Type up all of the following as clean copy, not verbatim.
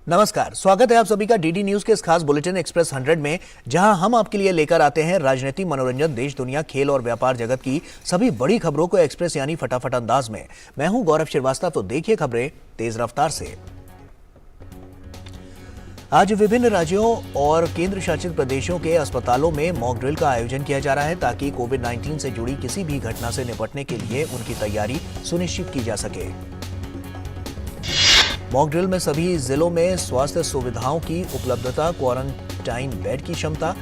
नमस्कार, स्वागत है आप सभी का डीडी न्यूज के इस खास बुलेटिन एक्सप्रेस 100 में, जहां हम आपके लिए लेकर आते हैं राजनीति, मनोरंजन, देश दुनिया, खेल और व्यापार जगत की सभी बड़ी खबरों को एक्सप्रेस यानी फटाफट अंदाज में। मैं हूं गौरव श्रीवास्तव, तो देखिए खबरें तेज रफ्तार से। आज विभिन्न राज्यों और केंद्र शासित प्रदेशों के अस्पतालों में मॉक ड्रिल का आयोजन किया जा रहा है ताकि कोविड-19 से जुड़ी किसी भी घटना से निपटने के लिए उनकी तैयारी सुनिश्चित की जा सके। मॉक ड्रिल में सभी जिलों में स्वास्थ्य सुविधाओं की उपलब्धता, क्वारंटाइन बेड की क्षमता,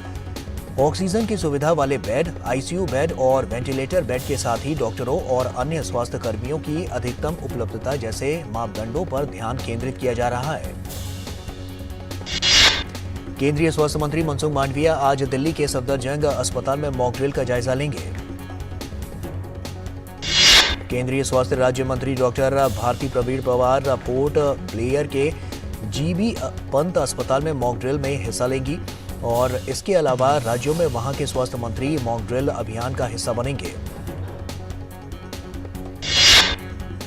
ऑक्सीजन की सुविधा वाले बेड, आईसीयू बेड और वेंटिलेटर बेड के साथ ही डॉक्टरों और अन्य स्वास्थ्य कर्मियों की अधिकतम उपलब्धता जैसे मापदंडों पर ध्यान केंद्रित किया जा रहा है। केंद्रीय स्वास्थ्य मंत्री मनसुख मांडविया आज दिल्ली के सफदरजंग अस्पताल में मॉक ड्रिल का जायजा लेंगे। केंद्रीय स्वास्थ्य राज्य मंत्री डॉक्टर भारती प्रवीण पवार पोर्ट ब्लेयर के जीबी पंत अस्पताल में मॉक ड्रिल में हिस्सा लेंगी और इसके अलावा राज्यों में वहां के स्वास्थ्य मंत्री मॉक ड्रिल अभियान का हिस्सा बनेंगे।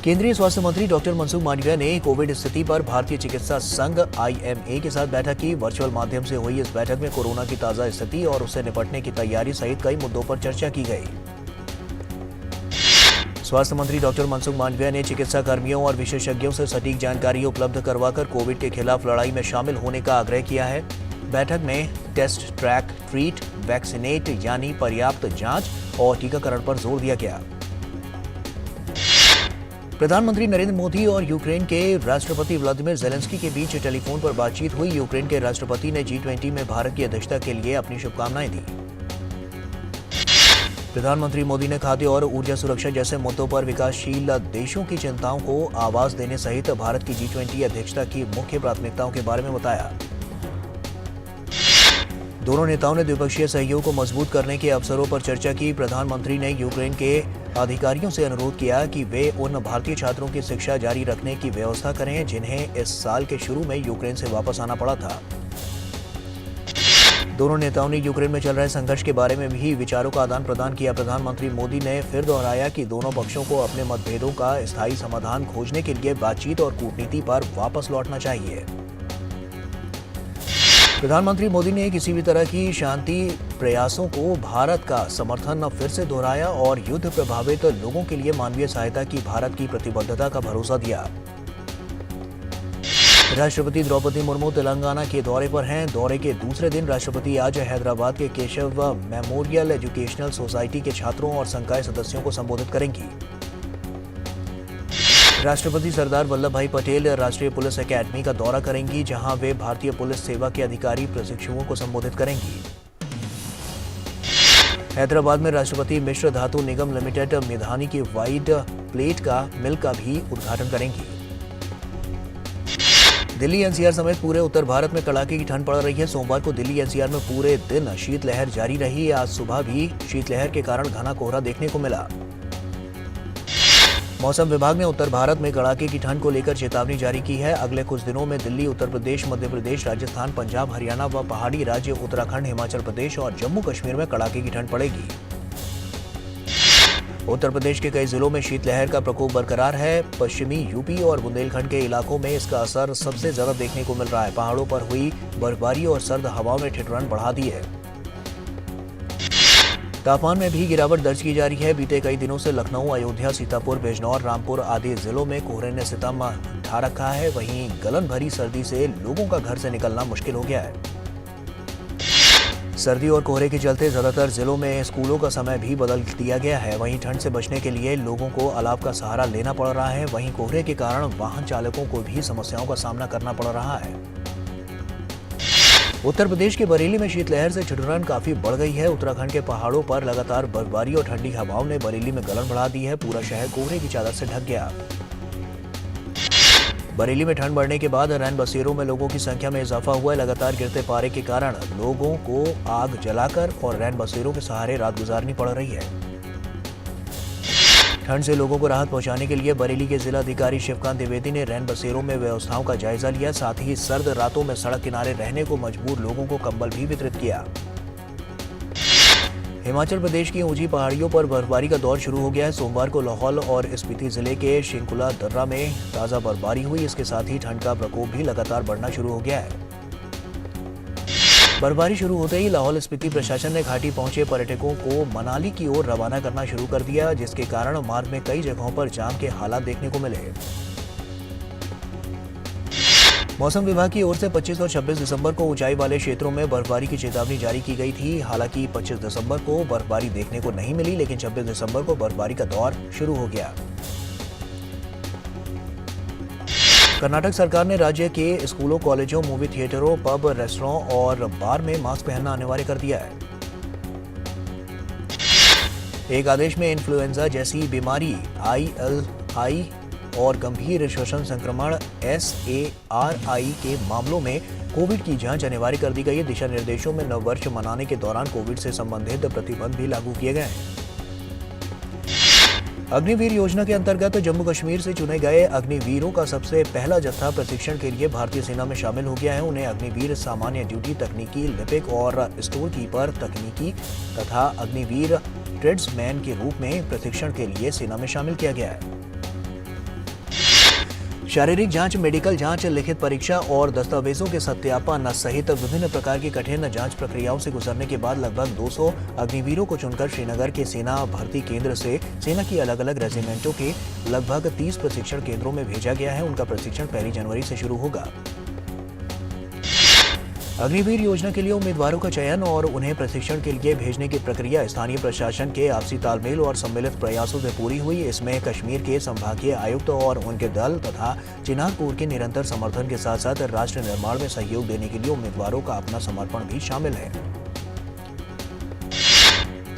केंद्रीय स्वास्थ्य मंत्री डॉक्टर मनसुख मांडविया ने कोविड स्थिति पर भारतीय चिकित्सा संघ IMA के साथ बैठक की। वर्चुअल माध्यम से हुई इस बैठक में कोरोना की ताजा स्थिति और उससे निपटने की तैयारी सहित कई मुद्दों पर चर्चा की गई। स्वास्थ्य मंत्री डॉक्टर मनसुख मांडविया ने चिकित्सा कर्मियों और विशेषज्ञों से सटीक जानकारी उपलब्ध करवाकर कोविड के खिलाफ लड़ाई में शामिल होने का आग्रह किया है। बैठक में टेस्ट, ट्रैक, ट्रीट, वैक्सीनेट यानी पर्याप्त जांच और टीकाकरण पर जोर दिया गया। प्रधानमंत्री नरेंद्र मोदी और यूक्रेन के राष्ट्रपति व्लादिमीर जेलेंस्की के बीच टेलीफोन पर बातचीत हुई। यूक्रेन के राष्ट्रपति ने G20 में भारत की अध्यक्षता के लिए अपनी शुभकामनाएं दी। प्रधानमंत्री मोदी ने खाद्य और ऊर्जा सुरक्षा जैसे मुद्दों पर विकासशील देशों की चिंताओं को आवाज देने सहित भारत की G20 अध्यक्षता की मुख्य प्राथमिकताओं के बारे में बताया। दोनों नेताओं ने द्विपक्षीय सहयोग को मजबूत करने के अवसरों पर चर्चा की। प्रधानमंत्री ने यूक्रेन के अधिकारियों से अनुरोध किया कि वे उन भारतीय छात्रों की शिक्षा जारी रखने की व्यवस्था करें जिन्हें इस साल के शुरू में यूक्रेन से वापस आना पड़ा था। दोनों नेताओं ने यूक्रेन में चल रहे संघर्ष के बारे में भी विचारों का आदान प्रदान किया। प्रधानमंत्री मोदी ने फिर दोहराया कि दोनों पक्षों को अपने मतभेदों का स्थायी समाधान खोजने के लिए बातचीत और कूटनीति पर वापस लौटना चाहिए। प्रधानमंत्री मोदी ने किसी भी तरह की शांति प्रयासों को भारत का समर्थन फिर से दोहराया और युद्ध प्रभावित लोगों के लिए मानवीय सहायता की भारत की प्रतिबद्धता का भरोसा दिया। राष्ट्रपति द्रौपदी मुर्मू तेलंगाना के दौरे पर हैं। दौरे के दूसरे दिन राष्ट्रपति आज हैदराबाद के केशव मेमोरियल एजुकेशनल सोसाइटी के छात्रों और संकाय सदस्यों को संबोधित करेंगी। राष्ट्रपति सरदार वल्लभ भाई पटेल राष्ट्रीय पुलिस एकेडमी का दौरा करेंगी, जहां वे भारतीय पुलिस सेवा के अधिकारी प्रशिक्षुओं को संबोधित करेंगी। हैदराबाद में राष्ट्रपति मिश्र धातु निगम लिमिटेड मिधानी की वाइड प्लेट का मिल का भी उद्घाटन करेंगी। दिल्ली NCR समेत पूरे उत्तर भारत में कड़ाके की ठंड पड़ रही है। सोमवार को दिल्ली NCR में पूरे दिन शीतलहर जारी रही। आज सुबह भी शीतलहर के कारण घना कोहरा देखने को मिला। मौसम विभाग ने उत्तर भारत में कड़ाके की ठंड को लेकर चेतावनी जारी की है। अगले कुछ दिनों में दिल्ली, उत्तर प्रदेश, मध्य प्रदेश, राजस्थान, पंजाब, हरियाणा व पहाड़ी राज्य उत्तराखंड, हिमाचल प्रदेश और जम्मू कश्मीर में कड़ाके की ठंड पड़ेगी। उत्तर प्रदेश के कई जिलों में शीतलहर का प्रकोप बरकरार है। पश्चिमी यूपी और बुंदेलखंड के इलाकों में इसका असर सबसे ज्यादा देखने को मिल रहा है। पहाड़ों पर हुई बर्फबारी और सर्द हवाओं ने ठिठुरन बढ़ा दी है। तापमान में भी गिरावट दर्ज की जा रही है। बीते कई दिनों से लखनऊ, अयोध्या, सीतापुर, बिजनौर, रामपुर आदि जिलों में कोहरे ने सितम ढा रखा है। वहीं गलन भरी सर्दी से लोगों का घर से निकलना मुश्किल हो गया है। सर्दी और कोहरे के चलते ज्यादातर जिलों में स्कूलों का समय भी बदल दिया गया है। वहीं ठंड से बचने के लिए लोगों को अलाव का सहारा लेना पड़ रहा है। वहीं कोहरे के कारण वाहन चालकों को भी समस्याओं का सामना करना पड़ रहा है। उत्तर प्रदेश के बरेली में शीतलहर से ठिठुरन काफी बढ़ गई है। उत्तराखंड के पहाड़ों पर लगातार बर्फबारी और ठंडी हवाओं ने बरेली में गलन बढ़ा दी है। पूरा शहर कोहरे की चादर से ढक गया। बरेली में ठंड बढ़ने के बाद रैन बसेरों में लोगों की संख्या में इजाफा हुआ है। लगातार गिरते पारे के कारण लोगों को आग जलाकर और रैन बसेरों के सहारे रात गुजारनी पड़ रही है। ठंड से लोगों को राहत पहुंचाने के लिए बरेली के जिलाधिकारी शिवकांत द्विवेदी ने रैन बसेरों में व्यवस्थाओं का जायजा लिया। साथ ही सर्द रातों में सड़क किनारे रहने को मजबूर लोगों को कंबल भी वितरित किया। हिमाचल प्रदेश की ऊंची पहाड़ियों पर बर्फबारी का दौर शुरू हो गया है। सोमवार को लाहौल और स्पीति जिले के शिंकुला दर्रा में ताजा बर्फबारी हुई। इसके साथ ही ठंड का प्रकोप भी लगातार बढ़ना शुरू हो गया है। बर्फबारी शुरू होते ही लाहौल स्पीति प्रशासन ने घाटी पहुंचे पर्यटकों को मनाली की ओर रवाना करना शुरू कर दिया, जिसके कारण मार्ग में कई जगहों पर जाम के हालात देखने को मिले। मौसम विभाग की ओर से 25 और 26 दिसंबर को ऊंचाई वाले क्षेत्रों में बर्फबारी की चेतावनी जारी की गई थी। हालांकि 25 दिसंबर को बर्फबारी देखने को नहीं मिली, लेकिन 26 दिसंबर को बर्फबारी का दौर शुरू हो गया। कर्नाटक सरकार ने राज्य के स्कूलों, कॉलेजों, मूवी थिएटरों, पब, रेस्टोरेंट और बार में मास्क पहनना अनिवार्य कर दिया है। एक आदेश में इन्फ्लुएंजा जैसी बीमारी ILI और गंभीर श्वसन संक्रमण SARI के मामलों में कोविड की जांच अनिवार्य कर दी गई है। दिशा निर्देशों में नववर्ष मनाने के दौरान कोविड से संबंधित प्रतिबंध भी लागू किए गए हैं। अग्निवीर योजना के अंतर्गत जम्मू कश्मीर से चुने गए अग्निवीरों का सबसे पहला जत्था प्रशिक्षण के लिए भारतीय सेना में शामिल हो गया है। उन्हें अग्निवीर सामान्य ड्यूटी तकनीकी, लिपिक और स्टोर कीपर तकनीकी तथा अग्निवीर ट्रेड्समैन के रूप में प्रशिक्षण के लिए सेना में शामिल किया गया है। शारीरिक जांच, मेडिकल जांच, लिखित परीक्षा और दस्तावेजों के सत्यापन सहित विभिन्न प्रकार की कठिन जांच प्रक्रियाओं से गुजरने के बाद लगभग 200 अग्निवीरों को चुनकर श्रीनगर के सेना भर्ती केंद्र से सेना की अलग अलग रेजिमेंटों के लगभग 30 प्रशिक्षण केंद्रों में भेजा गया है। उनका प्रशिक्षण 1 जनवरी से शुरू होगा। अग्निवीर योजना के लिए उम्मीदवारों का चयन और उन्हें प्रशिक्षण के लिए भेजने की प्रक्रिया स्थानीय प्रशासन के आपसी तालमेल और सम्मिलित प्रयासों से पूरी हुई। इसमें कश्मीर के संभागीय आयुक्त और उनके दल तथा चिनार कोर के निरंतर समर्थन के साथ साथ राष्ट्र निर्माण में सहयोग देने के लिए उम्मीदवारों का अपना समर्पण भी शामिल है।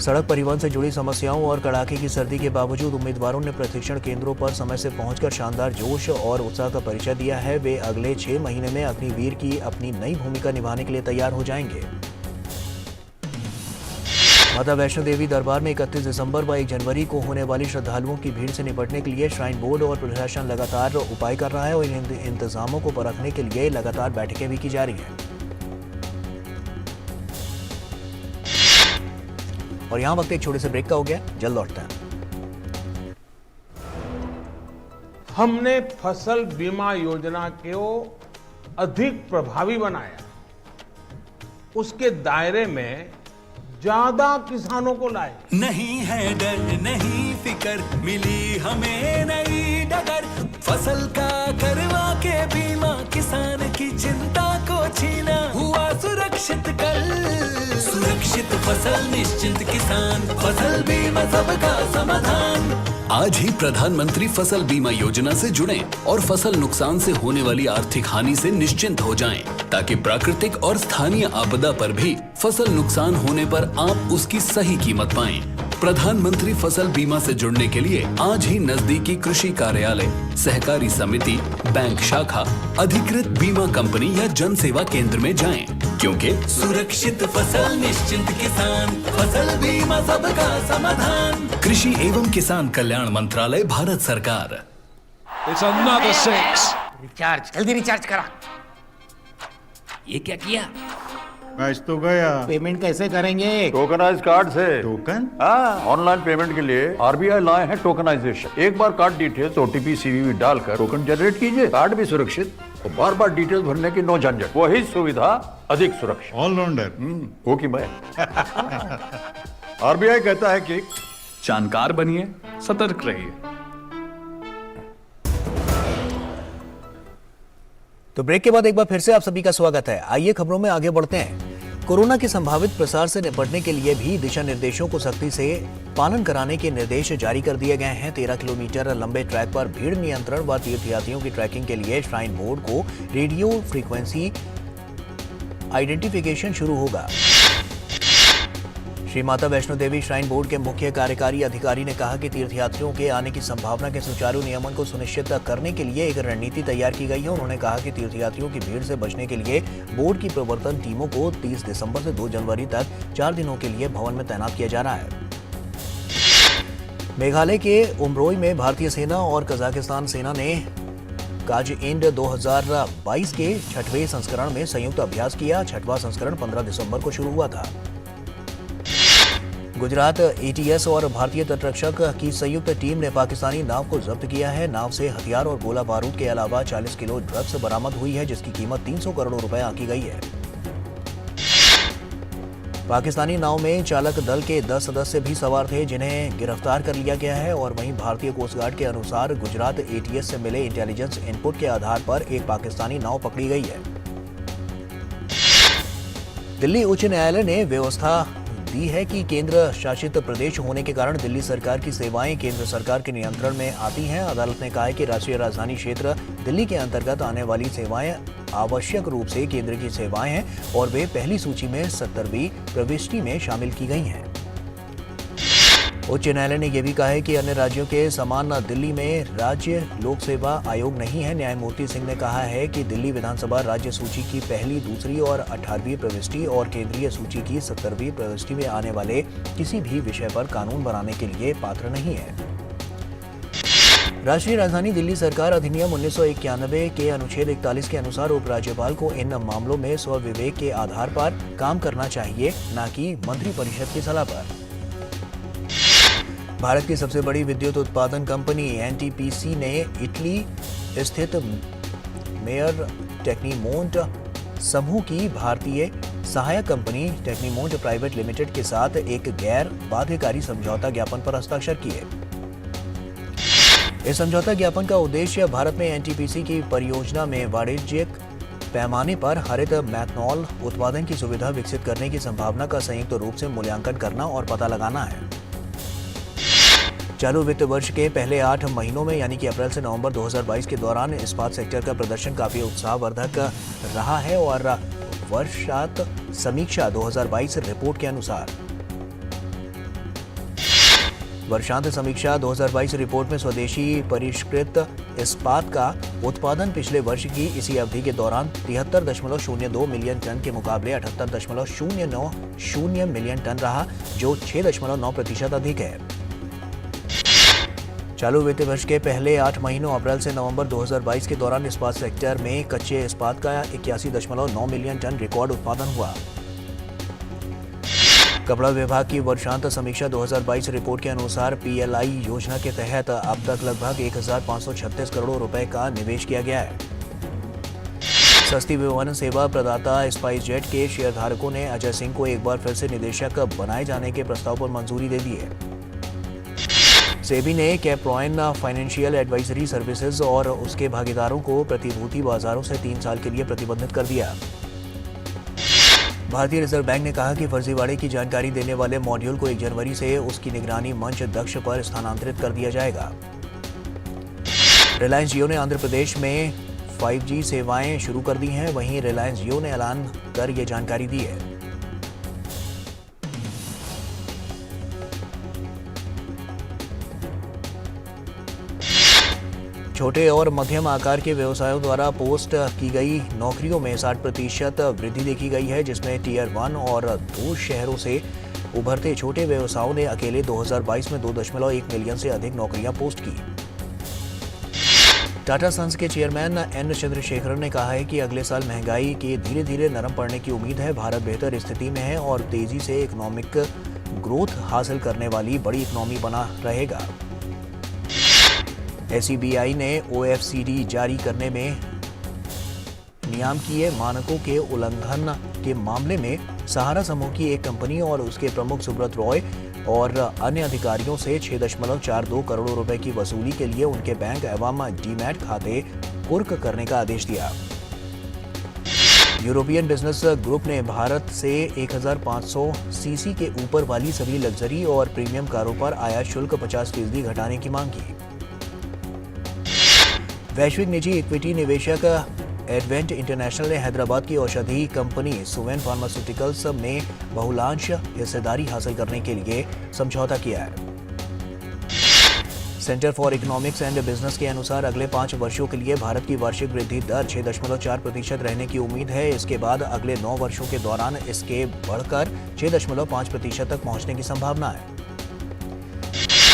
सड़क परिवहन से जुड़ी समस्याओं और कड़ाके की सर्दी के बावजूद उम्मीदवारों ने प्रशिक्षण केंद्रों पर समय से पहुंचकर शानदार जोश और उत्साह का परिचय दिया है। वे अगले 6 महीने में अग्निवीर की अपनी नई भूमिका निभाने के लिए तैयार हो जाएंगे। माता वैष्णो देवी दरबार में 31 दिसंबर व 1 जनवरी को होने वाली श्रद्धालुओं की भीड़ से निपटने के लिए श्राइन बोर्ड और प्रशासन लगातार उपाय कर रहा है और इन इंतजामों को परखने के लिए लगातार बैठकें भी की जा रही हैं। और यहाँ वक्त एक छोटे से ब्रेक का हो गया, जल्द लौटते हैं। हमने फसल बीमा योजना को अधिक प्रभावी बनाया, उसके दायरे में ज्यादा किसानों को लाए। नहीं है डर, नहीं फिकर, मिली हमें नई डगर। फसल का करवा के बीमा, किसान की चिंता को छीना। हुआ सुरक्षित कल, सुरक्षित फसल निश्चिंत किसान। फसल बीमा सबका समाधान। आज ही प्रधानमंत्री फसल बीमा योजना से जुड़ें और फसल नुकसान से होने वाली आर्थिक हानि से निश्चिंत हो जाएं, ताकि प्राकृतिक और स्थानीय आपदा पर भी फसल नुकसान होने पर आप उसकी सही कीमत पाएं। प्रधानमंत्री फसल बीमा से जुड़ने के लिए आज ही नजदीकी कृषि कार्यालय, सहकारी समिति, बैंक शाखा, अधिकृत बीमा कंपनी या जन सेवा केंद्र में जाएं, क्योंकि सुरक्षित फसल निश्चिंत किसान। फसल बीमा सबका समाधान। कृषि एवं किसान कल्याण मंत्रालय, भारत सरकार। It's another 6. रिचार्ज, जल्दी रिचार्ज करा। ये क्या किया? मैच तो गया। पेमेंट कैसे करेंगे? टोकनाइज कार्ड से। टोकन? हाँ, ऑनलाइन पेमेंट के लिए RBI लाए हैं टोकनाइजेशन। एक बार कार्ड डिटेल्स, OTP, CVV डालकर टोकन जनरेट कीजिए। कार्ड भी सुरक्षित और बार बार डिटेल्स भरने की नो झंझट। वही सुविधा, अधिक सुरक्षा। ऑलराउंडर। वो की मैं। RBI कहता है कि जानकार बनिए, सतर्क रहिए। तो ब्रेक के बाद एक बार फिर से आप सभी का स्वागत है। आइए खबरों में आगे बढ़ते हैं। कोरोना के संभावित प्रसार से निपटने के लिए भी दिशा निर्देशों को सख्ती से पालन कराने के निर्देश जारी कर दिए गए हैं। 13 किलोमीटर लंबे ट्रैक पर भीड़ नियंत्रण व तीर्थयात्रियों की ट्रैकिंग के लिए श्राइन बोर्ड को रेडियो फ्रीक्वेंसी आइडेंटिफिकेशन शुरू होगा। श्री माता वैष्णो देवी श्राइन बोर्ड के मुख्य कार्यकारी अधिकारी ने कहा कि तीर्थयात्रियों के आने की संभावना के सुचारू नियमन को सुनिश्चित करने के लिए एक रणनीति तैयार की गई है। उन्होंने कहा कि तीर्थयात्रियों की भीड़ से बचने के लिए बोर्ड की प्रवर्तन टीमों को 30 दिसंबर से 2 जनवरी तक 4 दिनों के लिए भवन में तैनात किया जा रहा है। मेघालय के उमरोई में भारतीय सेना और कजाकिस्तान सेना ने काजइंड 2022 के 6वें संस्करण में संयुक्त अभ्यास किया। 6वां संस्करण 15 दिसंबर को शुरू हुआ था। गुजरात एटीएस और भारतीय तटरक्षक की संयुक्त टीम ने पाकिस्तानी नाव को जब्त किया है। नाव से हथियार और गोला बारूद के अलावा 40 किलो ड्रग्स बरामद हुई है, जिसकी कीमत 300 करोड़ रुपए आंकी गई है। पाकिस्तानी नाव में चालक दल के 10 सदस्य भी सवार थे, जिन्हें गिरफ्तार कर लिया गया है। और वहीं भारतीय कोस्ट गार्ड के अनुसार गुजरात एटीएस से मिले इंटेलिजेंस इनपुट के आधार पर एक पाकिस्तानी नाव पकड़ी गई है। दिल्ली उच्च न्यायालय ने व्यवस्था दी है कि केंद्र शासित प्रदेश होने के कारण दिल्ली सरकार की सेवाएं केंद्र सरकार के नियंत्रण में आती हैं। अदालत ने कहा है कि राष्ट्रीय राजधानी क्षेत्र दिल्ली के अंतर्गत आने वाली सेवाएं आवश्यक रूप से केंद्र की सेवाएं हैं और वे पहली सूची में 70वीं प्रविष्टि में शामिल की गई हैं। उच्च न्यायालय ने यह भी कहा है कि अन्य राज्यों के समान दिल्ली में राज्य लोक सेवा आयोग नहीं है। न्यायमूर्ति सिंह ने कहा है कि दिल्ली विधानसभा राज्य सूची की पहली, दूसरी और 18वीं प्रविष्टि और केंद्रीय सूची की 70वीं प्रविष्टि में आने वाले किसी भी विषय पर कानून बनाने के लिए पात्र नहीं है। राष्ट्रीय राजधानी दिल्ली सरकार अधिनियम 1991 के अनुच्छेद 41 के अनुसार उपराज्यपाल को इन मामलों में स्वविवेक के आधार पर काम करना चाहिए, न कि मंत्रिपरिषद की सलाह पर। भारत की सबसे बड़ी विद्युत उत्पादन कंपनी एनटीपीसी ने इटली स्थित मेयर टेक्नीमोंट समूह की भारतीय सहायक कंपनी टेक्नीमोंट प्राइवेट लिमिटेड के साथ एक गैर बाध्यकारी समझौता ज्ञापन पर हस्ताक्षर किए। इस समझौता ज्ञापन का उद्देश्य भारत में एनटीपीसी की परियोजना में वाणिज्यिक पैमाने पर हरित मैथनॉल उत्पादन की सुविधा विकसित करने की संभावना का संयुक्त रूप से मूल्यांकन करना और पता लगाना है। चालू वित्त वर्ष के पहले 8 महीनों में यानी कि अप्रैल से नवंबर 2022 के दौरान इस्पात सेक्टर का प्रदर्शन काफी उत्साहवर्धक रहा है। और वर्षांत समीक्षा 2022 रिपोर्ट के अनुसार वर्षांत समीक्षा 2022 रिपोर्ट में स्वदेशी परिष्कृत इस्पात का उत्पादन पिछले वर्ष की इसी अवधि के दौरान 73.02 मिलियन टन के मुकाबले 78.090 मिलियन टन रहा, जो 6.9% अधिक है। चालू वित्त वर्ष के पहले 8 महीनों अप्रैल से नवंबर 2022 के दौरान इस्पात सेक्टर में कच्चे इस्पात का 81.9 मिलियन टन रिकॉर्ड उत्पादन हुआ। कपड़ा विभाग की वर्षांत समीक्षा 2022 रिपोर्ट के अनुसार पीएलआई योजना के तहत अब तक लगभग 1536 करोड़ रुपए का निवेश किया गया है। सस्ती विमानन सेवा प्रदाता स्पाइसजेट के शेयरधारकों ने अजय सिंह को एक बार फिर से निदेशक बनाए जाने के प्रस्ताव पर मंजूरी दे दी है। सेबी ने कैपराइन फाइनेंशियल एडवाइजरी सर्विसेज और उसके भागीदारों को प्रतिभूति बाजारों से 3 साल के लिए प्रतिबंधित कर दिया। भारतीय रिजर्व बैंक ने कहा कि फर्जीवाड़े की जानकारी देने वाले मॉड्यूल को 1 जनवरी से उसकी निगरानी मंच दक्ष पर स्थानांतरित कर दिया जाएगा। रिलायंस जियो ने आंध्र प्रदेश में 5G सेवाएं शुरू कर दी हैं। वहीं रिलायंस जियो ने ऐलान कर ये जानकारी दी है। छोटे और मध्यम आकार के व्यवसायों द्वारा पोस्ट की गई नौकरियों में 60% वृद्धि देखी गई है, जिसमें टियर 1 और 2 शहरों से उभरते छोटे व्यवसायों ने अकेले 2022 में 2.1 मिलियन से अधिक नौकरियां पोस्ट की। टाटा सन्स के चेयरमैन एन चंद्रशेखरन ने कहा है कि अगले साल महंगाई के धीरे धीरे नरम पड़ने की उम्मीद है। भारत बेहतर स्थिति में है और तेजी से इकोनॉमिक ग्रोथ हासिल करने वाली बड़ी इकोनॉमी बना रहेगा। SEBI ने OFCD जारी करने में नियामकीय मानकों के उल्लंघन के मामले में सहारा समूह की एक कंपनी और उसके प्रमुख सुब्रत रॉय और अन्य अधिकारियों से 6.42 करोड़ रुपए की वसूली के लिए उनके बैंक एवं डीमैट खाते कुर्क करने का आदेश दिया। यूरोपियन बिजनेस ग्रुप ने भारत से 1500 सीसी के ऊपर वाली सभी लग्जरी और प्रीमियम कारों पर आयात शुल्क 50% घटाने की मांग की। वैश्विक निजी इक्विटी निवेशक एडवेंट इंटरनेशनल ने हैदराबाद की औषधि कंपनी सुवेन फार्मास्यूटिकल्स में बहुलांश हिस्सेदारी हासिल करने के लिए समझौता किया है। Centre for economics and business के अनुसार अगले 5 वर्षों के लिए भारत की वार्षिक वृद्धि दर 6.4% रहने की उम्मीद है। इसके बाद अगले 9 वर्षों के दौरान इसके बढ़कर 6.5% तक पहुंचने की संभावना है।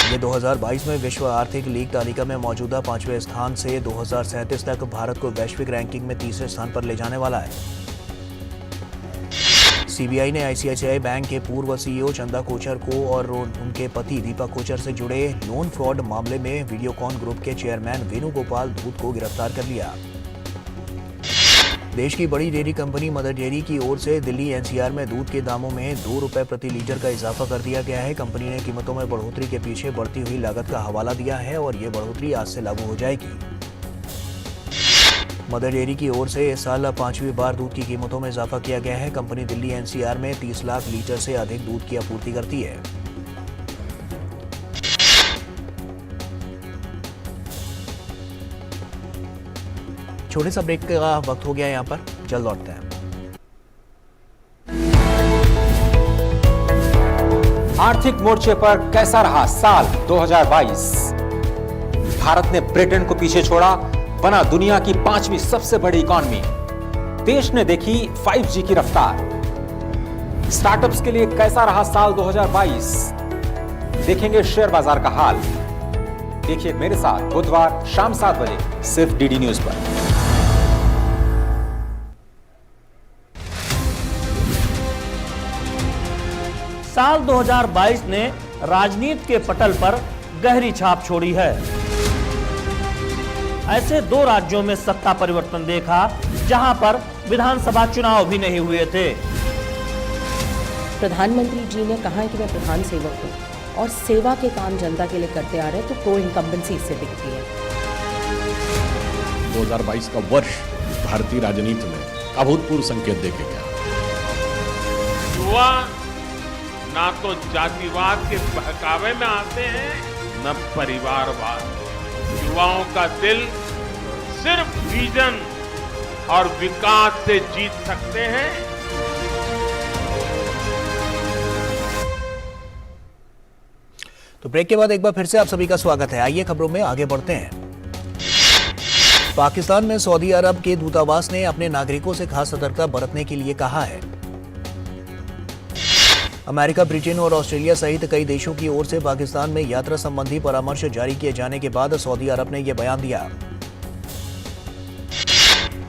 ये 2022 में विश्व आर्थिक लीग तालिका में मौजूदा 5वें स्थान से 2037 तक भारत को वैश्विक रैंकिंग में 3रे स्थान पर ले जाने वाला है। सीबीआई ने आईसीआईसीआई बैंक के पूर्व सीईओ चंदा कोचर को और उनके पति दीपक कोचर से जुड़े लोन फ्रॉड मामले में वीडियोकॉन ग्रुप के चेयरमैन वेणुगोपाल धूत को गिरफ्तार कर लिया। देश की बड़ी डेयरी कंपनी मदर डेयरी की ओर से दिल्ली एनसीआर में दूध के दामों में ₹2 प्रति लीटर का इजाफा कर दिया गया है। कंपनी ने कीमतों में बढ़ोतरी के पीछे बढ़ती हुई लागत का हवाला दिया है और ये बढ़ोतरी आज से लागू हो जाएगी। मदर डेयरी की ओर से इस साल 5वीं बार दूध की कीमतों में इजाफा किया गया है। कंपनी दिल्ली एनसीआर में 30 लाख लीटर से अधिक दूध की आपूर्ति करती है। छोटे सा ब्रेक का वक्त हो गया यहाँ पर, जल्द लौटते हैं। आर्थिक मोर्चे पर कैसा रहा साल 2022? भारत ने ब्रिटेन को पीछे छोड़ा, बना दुनिया की 5वीं सबसे बड़ी इकॉनमी। देश ने देखी 5G की रफ्तार। स्टार्टअप्स के लिए कैसा रहा साल 2022? देखेंगे शेयर बाजार का हाल। देखिए मेरे साथ बुधवार शाम 7 बजे सिर्फ डीडी न्यूज पर। साल 2022 ने राजनीति के पटल पर गहरी छाप छोड़ी है। ऐसे 2 राज्यों में सत्ता परिवर्तन देखा जहां पर विधानसभा चुनाव भी नहीं हुए थे। प्रधानमंत्री जी ने कहा है कि मैं प्रधान सेवक हूं और सेवा के काम जनता के लिए करते आ रहे हैं, तो प्रो इनकम्बेंसी इससे दिखती है। 2022 का वर्ष भारतीय राजनीति में अभूतपूर्व संकेत देके गया। युवा ना तो जातिवाद के बहकावे में आते हैं न परिवारवाद। युवाओं का दिल सिर्फ विजन और विकास से जीत सकते हैं। तो ब्रेक के बाद एक बार फिर से आप सभी का स्वागत है। आइए खबरों में आगे बढ़ते हैं। पाकिस्तान में सऊदी अरब के दूतावास ने अपने नागरिकों से खास सतर्कता बरतने के लिए कहा है। अमेरिका, ब्रिटेन और ऑस्ट्रेलिया सहित कई देशों की ओर से पाकिस्तान में यात्रा संबंधी परामर्श जारी किए जाने के बाद सऊदी अरब ने यह बयान दिया।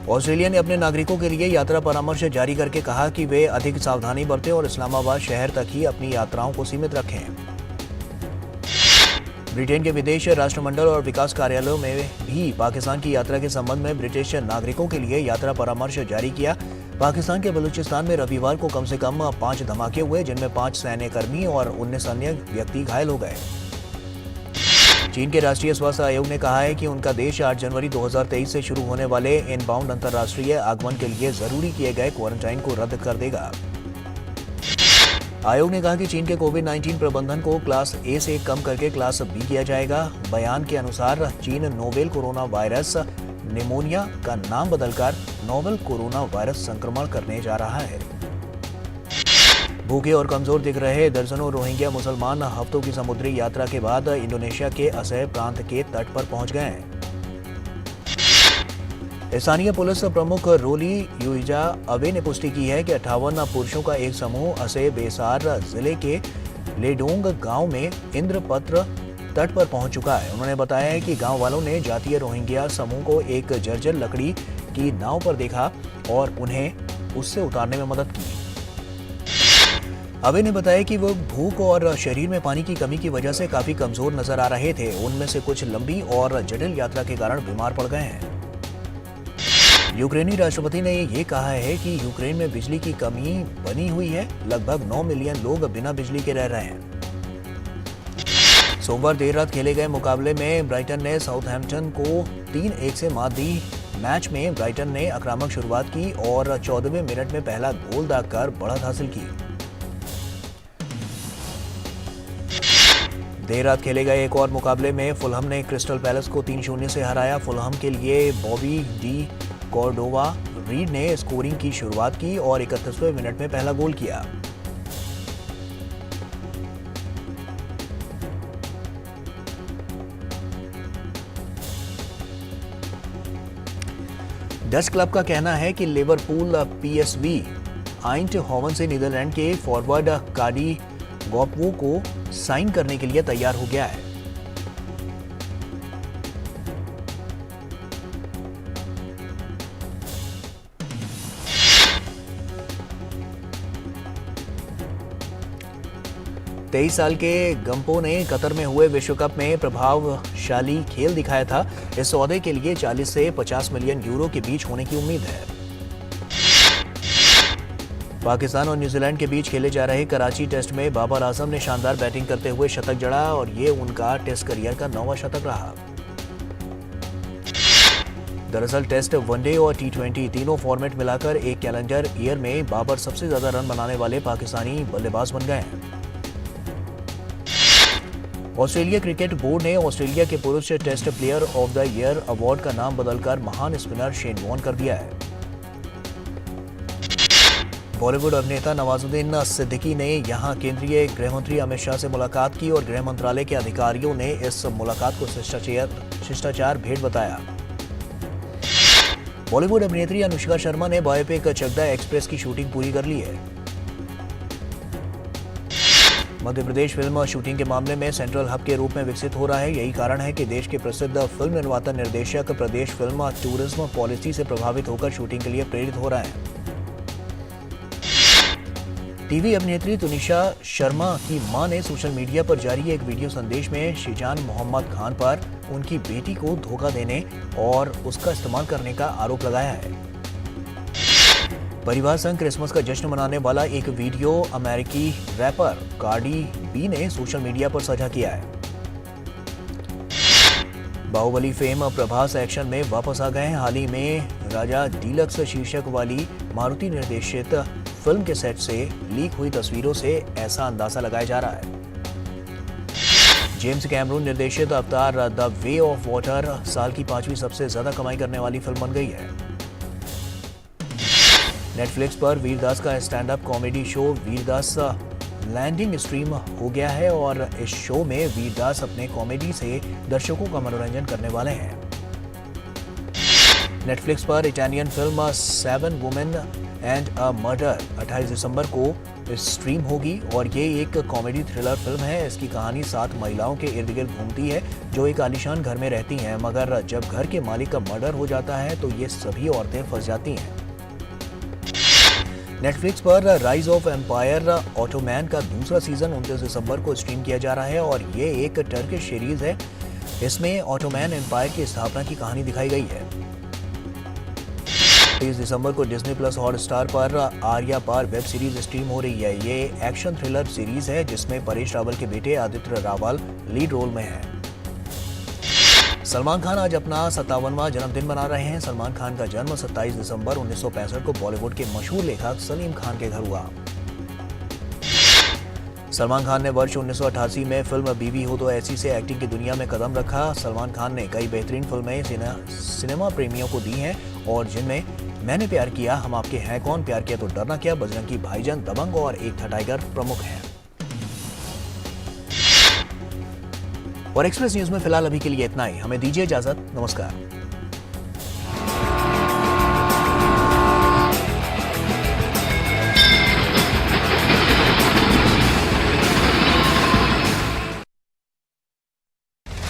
ऑस्ट्रेलिया ने अपने नागरिकों के लिए यात्रा परामर्श जारी करके कहा कि वे अधिक सावधानी बरतें और इस्लामाबाद शहर तक ही अपनी यात्राओं को सीमित रखें। ब्रिटेन के विदेश राष्ट्रमंडल और विकास कार्यालयों में भी पाकिस्तान की यात्रा के संबंध में ब्रिटिश नागरिकों के लिए यात्रा परामर्श जारी किया। पाकिस्तान के बलूचिस्तान में रविवार को कम से कम 5 धमाके हुए, जिनमें 5 सैन्य कर्मी और 19 अन्य व्यक्ति घायल हो गए। चीन के राष्ट्रीय स्वास्थ्य आयोग ने कहा है कि उनका देश 8 जनवरी 2023 से शुरू होने वाले इनबाउंड अंतर्राष्ट्रीय आगमन के लिए जरूरी किए गए क्वारंटाइन को रद्द कर देगा। आयोग ने कहा कि चीन के कोविड-19 प्रबंधन को क्लास ए से कम करके क्लास बी किया जाएगा। बयान के अनुसार चीन नोवेल कोरोना वायरस निमोनिया का नाम बदलकर नोवेल कोरोना वायरस संक्रमण करने जा रहा है। भूखे और कमजोर दिख रहे दर्जनों रोहिंग्या मुसलमान हफ्तों की समुद्री यात्रा के बाद इंडोनेशिया के असह प्रांत के तट पर पहुंच गए हैं। स्थानीय पुलिस प्रमुख रोली युइजा अवे ने पुष्टि की है कि 58 पुरुषों का एक समूह असह बेसार जिले के लेडोंग गांव में इंद्रपत्र तट पर पहुंच चुका है। उन्होंने बताया है कि गांव वालों ने जातीय रोहिंग्या समूह को एक जर्जर लकड़ी की नाव पर देखा और उन्हें उससे उतारने में मदद की। अवे ने बताया कि वो भूख और शरीर में पानी की कमी की वजह से काफी कमजोर नजर आ रहे थे। उनमें से कुछ लंबी और जटिल यात्रा के कारण बीमार पड़ गए हैं। यूक्रेनी राष्ट्रपति ने ये कहा है कि यूक्रेन में बिजली की कमी बनी हुई है। लगभग 9 मिलियन लोग बिना बिजली के रह रहे हैं। सोमवार देर रात खेले गए मुकाबले में ब्राइटन ने साउथहैम्पटन को 3-1 से मात दी। मैच में ब्राइटन ने आक्रामक शुरुआत की और 14वें मिनट में पहला गोल दागकर बढ़त हासिल की। देर रात खेले गए एक और मुकाबले में फुलहम ने क्रिस्टल पैलेस को 3-0 से हराया। फुलहम के लिए बॉबी डी कॉर्डोवा रीड ने स्कोरिंग की शुरुआत की और 31वें मिनट में पहला गोल किया। डच क्लब का कहना है कि लिवरपूल पीएसवी आइंटहोवन से नीदरलैंड के फॉरवर्ड कार्डी गॉकवो को साइन करने के लिए तैयार हो गया है। 23 साल के गंपो ने कतर में हुए विश्व कप में प्रभावशाली खेल दिखाया था। इस सौदे के लिए 40 से 50 मिलियन यूरो के बीच होने की उम्मीद है। पाकिस्तान और न्यूजीलैंड के बीच खेले जा रहे कराची टेस्ट में बाबर आजम ने शानदार बैटिंग करते हुए शतक जड़ा और ये उनका टेस्ट करियर का 9वां शतक रहा। दरअसल टेस्ट, वनडे और T20 तीनों फॉर्मेट मिलाकर एक कैलेंडर ईयर में बाबर सबसे ज्यादा रन बनाने वाले पाकिस्तानी बल्लेबाज बन गए हैं। ऑस्ट्रेलिया क्रिकेट बोर्ड ने ऑस्ट्रेलिया के पुरुष test player of the year award का नाम बदलकर महान स्पिनर शेन वॉर्न कर दिया है। बॉलीवुड अभिनेता नवाजुद्दीन सिद्दीकी ने यहां केंद्रीय गृह मंत्री अमित शाह से मुलाकात की और गृह मंत्रालय के अधिकारियों ने इस मुलाकात को शिष्टाचार भेंट बताया। बॉलीवुड अभिनेत्री अनुष्का शर्मा ने बायोपिक चकदा एक्सप्रेस की शूटिंग पूरी कर ली है। मध्य प्रदेश फिल्म शूटिंग के मामले में सेंट्रल हब के रूप में विकसित हो रहा है। यही कारण है कि देश के प्रसिद्ध फिल्म निर्माता निर्देशक प्रदेश फिल्म टूरिज्म पॉलिसी से प्रभावित होकर शूटिंग के लिए प्रेरित हो रहे हैं। टीवी अभिनेत्री तुनिशा शर्मा की मां ने सोशल मीडिया पर जारी एक वीडियो संदेश में शिजान मोहम्मद खान पर उनकी बेटी को धोखा देने और उसका इस्तेमाल करने का आरोप लगाया है। परिवार संग क्रिसमस का जश्न मनाने वाला एक वीडियो अमेरिकी रैपर कार्डी बी ने सोशल मीडिया पर साझा किया है। बाहुबली फेम प्रभास एक्शन में वापस आ गए हैं। हाल ही में राजा डीलक्स शीर्षक वाली मारुति निर्देशित फिल्म के सेट से लीक हुई तस्वीरों से ऐसा अंदाजा लगाया जा रहा है। जेम्स कैमरून निर्देशित अवतार द वे ऑफ वाटर साल की 5वीं सबसे ज्यादा कमाई करने वाली फिल्म बन गई है। नेटफ्लिक्स पर वीरदास का stand up comedy show Vir Das landing stream हो गया है और इस शो में वीरदास अपने कॉमेडी से दर्शकों का मनोरंजन करने वाले हैं। नेटफ्लिक्स पर Italian film 7 women and a murder 28 दिसंबर को स्ट्रीम होगी और ये एक कॉमेडी थ्रिलर फिल्म है। इसकी कहानी 7 महिलाओं के इर्द गिर्द घूमती है जो एक आलीशान घर में रहती हैं, मगर जब घर के मालिक का मर्डर हो जाता है तो ये सभी औरतें फंस जाती हैं। नेटफ्लिक्स पर राइज ऑफ एम्पायर ऑटोमैन का दूसरा सीजन 29 दिसंबर को स्ट्रीम किया जा रहा है और ये एक टर्किश सीरीज है। इसमें ऑटोमैन एम्पायर की स्थापना की कहानी दिखाई गई है। 30 दिसंबर को डिज्नी प्लस हॉटस्टार पर आर्या पार वेब सीरीज स्ट्रीम हो रही है। ये एक्शन थ्रिलर सीरीज है जिसमें परेश रावल के बेटे आदित्य रावल लीड रोल में है। सलमान खान आज अपना 57वां जन्मदिन मना रहे हैं। सलमान खान का जन्म 27 दिसंबर 1965 को बॉलीवुड के मशहूर लेखक सलीम खान के घर हुआ। सलमान खान ने वर्ष 1988 में फिल्म बीवी हो तो ऐसी से एक्टिंग की दुनिया में कदम रखा। सलमान खान ने कई बेहतरीन फिल्में सिनेमा प्रेमियों को दी हैं और जिनमें मैंने प्यार किया, हम आपके हैं कौन, प्यार किया तो डरना क्या, बजरंगी भाईजान, दबंग और एक था टाइगर प्रमुख हैं। और एक्सप्रेस न्यूज में फिलहाल अभी के लिए इतना ही। हमें दीजिए इजाजत। नमस्कार।